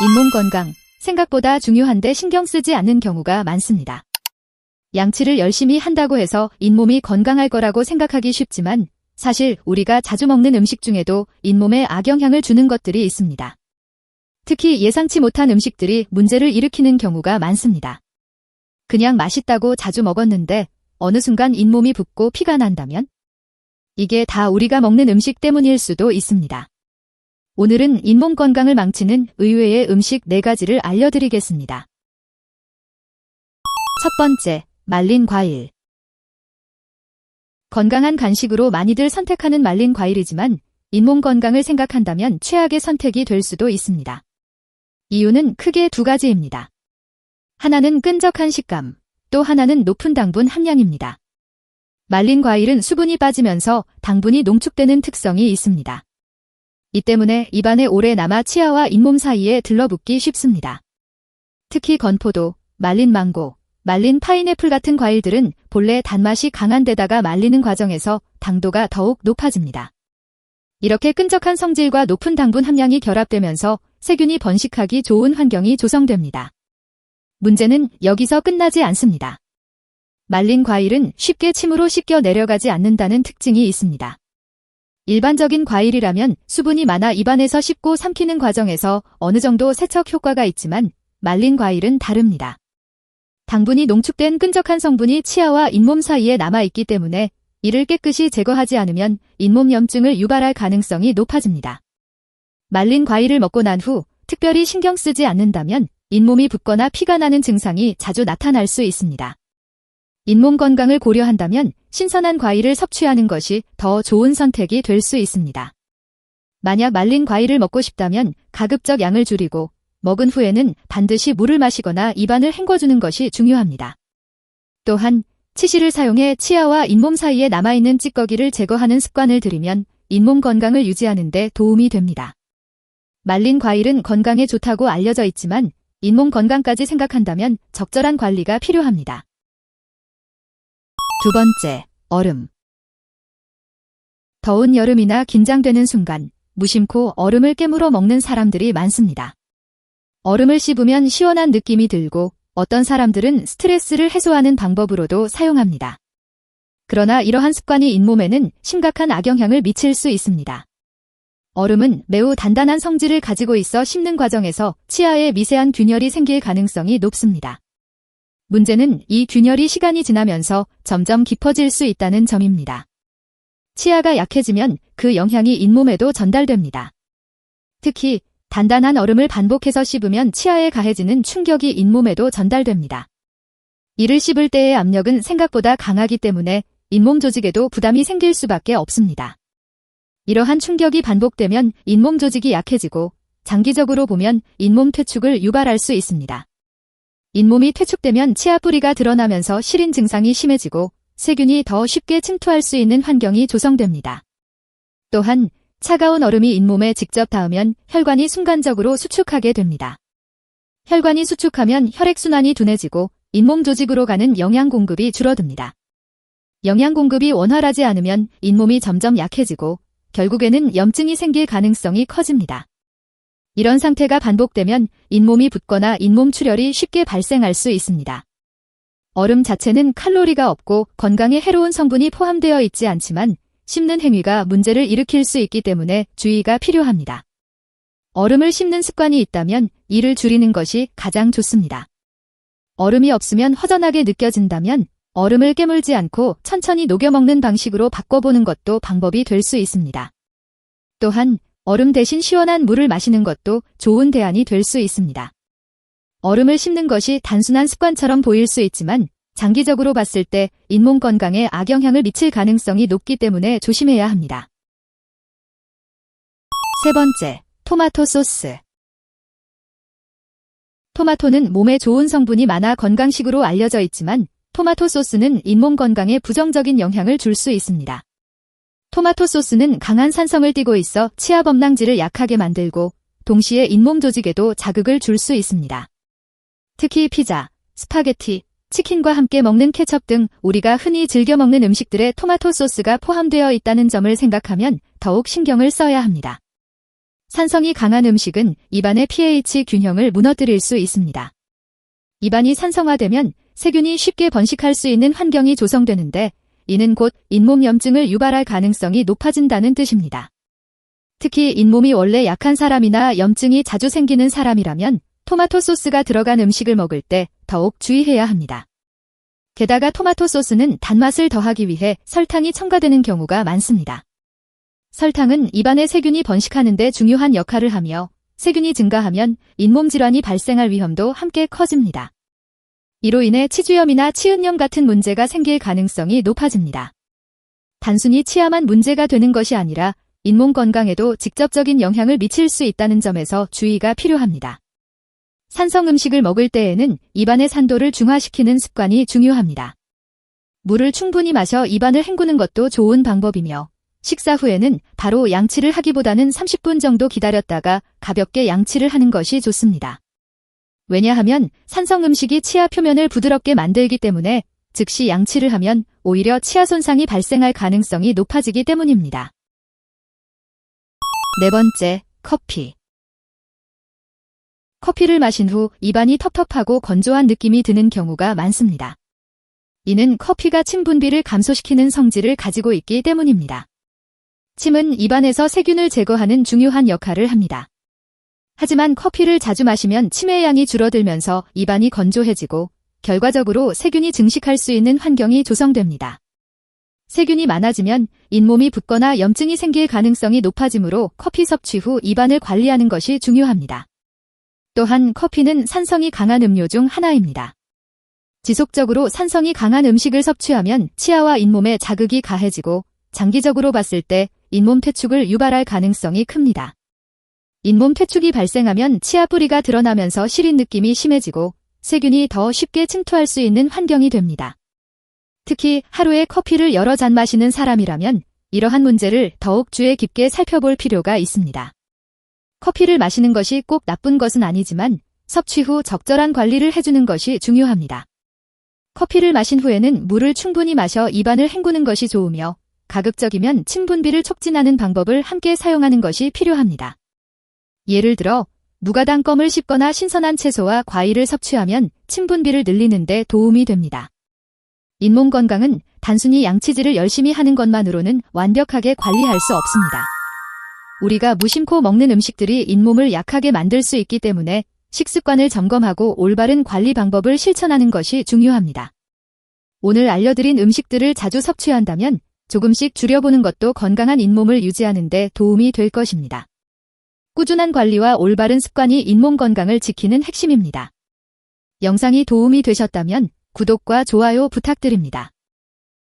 잇몸 건강, 생각보다 중요한데 신경 쓰지 않는 경우가 많습니다. 양치를 열심히 한다고 해서 잇몸이 건강할 거라고 생각하기 쉽지만 사실 우리가 자주 먹는 음식 중에도 잇몸에 악영향을 주는 것들이 있습니다. 특히 예상치 못한 음식들이 문제를 일으키는 경우가 많습니다. 그냥 맛있다고 자주 먹었는데 어느 순간 잇몸이 붓고 피가 난다면? 이게 다 우리가 먹는 음식 때문일 수도 있습니다. 오늘은 잇몸 건강을 망치는 의외의 음식 4가지를 알려드리겠습니다. 첫 번째, 말린 과일. 건강한 간식으로 많이들 선택하는 말린 과일이지만 잇몸 건강을 생각한다면 최악의 선택이 될 수도 있습니다. 이유는 크게 2가지입니다. 하나는 끈적한 식감, 또 하나는 높은 당분 함량입니다. 말린 과일은 수분이 빠지면서 당분이 농축되는 특성이 있습니다. 이 때문에 입안에 오래 남아 치아와 잇몸 사이에 들러붙기 쉽습니다. 특히 건포도, 말린 망고, 말린 파인애플 같은 과일들은 본래 단맛이 강한 데다가 말리는 과정에서 당도가 더욱 높아집니다. 이렇게 끈적한 성질과 높은 당분 함량이 결합되면서 세균이 번식하기 좋은 환경이 조성됩니다. 문제는 여기서 끝나지 않습니다. 말린 과일은 쉽게 침으로 씻겨 내려가지 않는다는 특징이 있습니다. 일반적인 과일이라면 수분이 많아 입안에서 씹고 삼키는 과정에서 어느 정도 세척 효과가 있지만 말린 과일은 다릅니다. 당분이 농축된 끈적한 성분이 치아와 잇몸 사이에 남아있기 때문에 이를 깨끗이 제거하지 않으면 잇몸염증을 유발할 가능성이 높아집니다. 말린 과일을 먹고 난 후 특별히 신경 쓰지 않는다면 잇몸이 붓거나 피가 나는 증상이 자주 나타날 수 있습니다. 잇몸 건강을 고려한다면 신선한 과일을 섭취하는 것이 더 좋은 선택이 될 수 있습니다. 만약 말린 과일을 먹고 싶다면 가급적 양을 줄이고 먹은 후에는 반드시 물을 마시거나 입안을 헹궈주는 것이 중요합니다. 또한 치실을 사용해 치아와 잇몸 사이에 남아있는 찌꺼기를 제거하는 습관을 들이면 잇몸 건강을 유지하는 데 도움이 됩니다. 말린 과일은 건강에 좋다고 알려져 있지만 잇몸 건강까지 생각한다면 적절한 관리가 필요합니다. 두 번째, 얼음. 더운 여름이나 긴장되는 순간 무심코 얼음을 깨물어 먹는 사람들이 많습니다. 얼음을 씹으면 시원한 느낌이 들고 어떤 사람들은 스트레스를 해소하는 방법으로도 사용합니다. 그러나 이러한 습관이 잇몸에는 심각한 악영향을 미칠 수 있습니다. 얼음은 매우 단단한 성질을 가지고 있어 씹는 과정에서 치아에 미세한 균열이 생길 가능성이 높습니다. 문제는 이 균열이 시간이 지나면서 점점 깊어질 수 있다는 점입니다. 치아가 약해지면 그 영향이 잇몸에도 전달됩니다. 특히 단단한 얼음을 반복해서 씹으면 치아에 가해지는 충격이 잇몸에도 전달됩니다. 이를 씹을 때의 압력은 생각보다 강하기 때문에 잇몸 조직에도 부담이 생길 수밖에 없습니다. 이러한 충격이 반복되면 잇몸 조직이 약해지고 장기적으로 보면 잇몸 퇴축을 유발할 수 있습니다. 잇몸이 퇴축되면 치아 뿌리가 드러나면서 시린 증상이 심해지고 세균이 더 쉽게 침투할 수 있는 환경이 조성됩니다. 또한 차가운 얼음이 잇몸에 직접 닿으면 혈관이 순간적으로 수축하게 됩니다. 혈관이 수축하면 혈액순환이 둔해지고 잇몸 조직으로 가는 영양 공급이 줄어듭니다. 영양 공급이 원활하지 않으면 잇몸이 점점 약해지고 결국에는 염증이 생길 가능성이 커집니다. 이런 상태가 반복되면 잇몸이 붓거나 잇몸 출혈이 쉽게 발생할 수 있습니다. 얼음 자체는 칼로리가 없고 건강에 해로운 성분이 포함되어 있지 않지만 씹는 행위가 문제를 일으킬 수 있기 때문에 주의가 필요합니다. 얼음을 씹는 습관이 있다면 이를 줄이는 것이 가장 좋습니다. 얼음이 없으면 허전하게 느껴진다면 얼음을 깨물지 않고 천천히 녹여 먹는 방식으로 바꿔보는 것도 방법이 될 수 있습니다. 또한 얼음 대신 시원한 물을 마시는 것도 좋은 대안이 될 수 있습니다. 얼음을 씹는 것이 단순한 습관처럼 보일 수 있지만 장기적으로 봤을 때 잇몸 건강에 악영향을 미칠 가능성이 높기 때문에 조심해야 합니다. 세 번째, 토마토 소스. 토마토는 몸에 좋은 성분이 많아 건강식으로 알려져 있지만 토마토 소스는 잇몸 건강에 부정적인 영향을 줄 수 있습니다. 토마토 소스는 강한 산성을 띠고 있어 치아 범랑질을 약하게 만들고 동시에 잇몸 조직에도 자극을 줄 수 있습니다. 특히 피자, 스파게티, 치킨과 함께 먹는 케첩 등 우리가 흔히 즐겨 먹는 음식들에 토마토 소스가 포함되어 있다는 점을 생각하면 더욱 신경을 써야 합니다. 산성이 강한 음식은 입안의 pH 균형을 무너뜨릴 수 있습니다. 입안이 산성화되면 세균이 쉽게 번식할 수 있는 환경이 조성되는데 이는 곧 잇몸염증을 유발할 가능성이 높아진다는 뜻입니다. 특히 잇몸이 원래 약한 사람이나 염증이 자주 생기는 사람이라면 토마토 소스가 들어간 음식을 먹을 때 더욱 주의해야 합니다. 게다가 토마토 소스는 단맛을 더하기 위해 설탕이 첨가되는 경우가 많습니다. 설탕은 입안에 세균이 번식하는 데 중요한 역할을 하며 세균이 증가하면 잇몸 질환이 발생할 위험도 함께 커집니다. 이로 인해 치주염이나 치은염 같은 문제가 생길 가능성이 높아집니다. 단순히 치아만 문제가 되는 것이 아니라 잇몸 건강에도 직접적인 영향을 미칠 수 있다는 점에서 주의가 필요합니다. 산성 음식을 먹을 때에는 입안의 산도를 중화시키는 습관이 중요합니다. 물을 충분히 마셔 입안을 헹구는 것도 좋은 방법이며 식사 후에는 바로 양치를 하기보다는 30분 정도 기다렸다가 가볍게 양치를 하는 것이 좋습니다. 왜냐하면 산성 음식이 치아 표면을 부드럽게 만들기 때문에 즉시 양치를 하면 오히려 치아 손상이 발생할 가능성이 높아지기 때문입니다. 네 번째, 커피. 커피를 마신 후 입안이 텁텁하고 건조한 느낌이 드는 경우가 많습니다. 이는 커피가 침 분비를 감소시키는 성질을 가지고 있기 때문입니다. 침은 입안에서 세균을 제거하는 중요한 역할을 합니다. 하지만 커피를 자주 마시면 침의 양이 줄어들면서 입안이 건조해지고 결과적으로 세균이 증식할 수 있는 환경이 조성됩니다. 세균이 많아지면 잇몸이 붓거나 염증이 생길 가능성이 높아지므로 커피 섭취 후 입안을 관리하는 것이 중요합니다. 또한 커피는 산성이 강한 음료 중 하나입니다. 지속적으로 산성이 강한 음식을 섭취하면 치아와 잇몸에 자극이 가해지고 장기적으로 봤을 때 잇몸 퇴축을 유발할 가능성이 큽니다. 잇몸 퇴축이 발생하면 치아 뿌리가 드러나면서 시린 느낌이 심해지고 세균이 더 쉽게 침투할 수 있는 환경이 됩니다. 특히 하루에 커피를 여러 잔 마시는 사람이라면 이러한 문제를 더욱 주의 깊게 살펴볼 필요가 있습니다. 커피를 마시는 것이 꼭 나쁜 것은 아니지만 섭취 후 적절한 관리를 해주는 것이 중요합니다. 커피를 마신 후에는 물을 충분히 마셔 입안을 헹구는 것이 좋으며 가급적이면 침 분비를 촉진하는 방법을 함께 사용하는 것이 필요합니다. 예를 들어 무가당 껌을 씹거나 신선한 채소와 과일을 섭취하면 침 분비를 늘리는 데 도움이 됩니다. 잇몸 건강은 단순히 양치질을 열심히 하는 것만으로는 완벽하게 관리할 수 없습니다. 우리가 무심코 먹는 음식들이 잇몸을 약하게 만들 수 있기 때문에 식습관을 점검하고 올바른 관리 방법을 실천하는 것이 중요합니다. 오늘 알려드린 음식들을 자주 섭취한다면 조금씩 줄여보는 것도 건강한 잇몸을 유지하는 데 도움이 될 것입니다. 꾸준한 관리와 올바른 습관이 잇몸 건강을 지키는 핵심입니다. 영상이 도움이 되셨다면 구독과 좋아요 부탁드립니다.